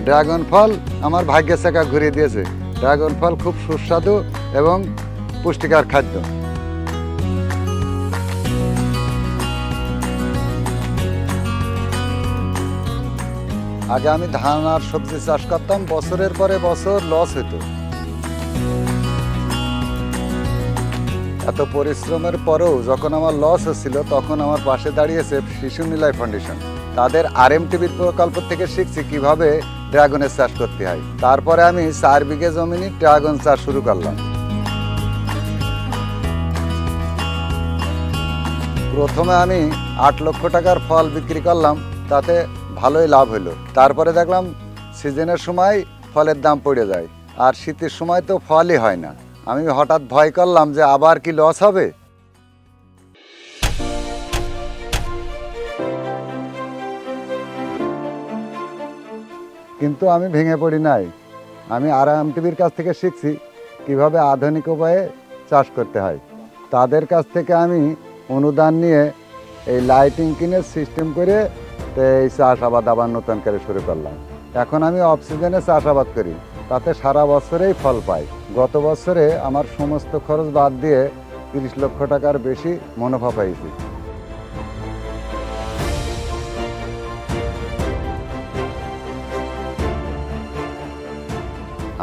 Dragon ফল আমার ভাগ্যের চাকা ঘুরিয়ে দিয়েছে। ড্রাগন ফল খুব সুস্বাদু এবং পুষ্টিকর খাদ্য। আগে আমি ধান আর সবজি চাষ করতাম, বছরের পরে বছর লস হতো। এত পরিশ্রমের পরেও যখন আমার লস হচ্ছিল, তখন আমার পাশে দাঁড়িয়েছে শিশু নিলয় ফাউন্ডেশন। তাদের RMTV প্রকল্প থেকে শিখছি কিভাবে ড্রাগনের চাষ করতে হয়। তারপরে আমি 4 বিঘে জমিনে ড্রাগন চাষ শুরু করলাম। প্রথমে আমি 8 লক্ষ টাকার ফল বিক্রি করলাম, তাতে ভালোই লাভ হলো। তারপরে দেখলাম সিজনের সময় ফলের দাম পড়ে যায়, আর শীতের সময় তো ফলই হয় না। আমি হঠাৎ ভয় করলাম যে আবার কি লস হবে। কিন্তু আমি ভেঙে পড়ি নাই। আমি RMTVর কাছ থেকে শিখছি কিভাবে আধুনিক উপায়ে চাষ করতে হয়। তাদের কাছ থেকে আমি অনুদান নিয়ে এই লাইটিং কিনে সিস্টেম করে এই চাষাবাদ আবার নতুন করে শুরু করলাম। এখন আমি অফ সিজনে চাষাবাদ করি, তাতে সারা বছরেই ফল পাই। গত বছরে আমার সমস্ত খরচ বাদ দিয়ে 30 লক্ষ টাকার বেশি মুনাফা পাইছি।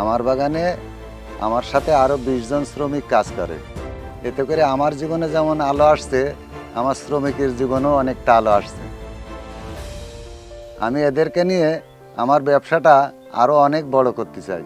আমার বাগানে আমার সাথে আরও 20 জন শ্রমিক কাজ করে। এতে করে আমার জীবনে যেমন আলো আসছে, আমার শ্রমিকের জীবনেও অনেকটা আলো আসছে। আমি এদেরকে নিয়ে আমার ব্যবসাটা আরও অনেক বড় করতে চাই।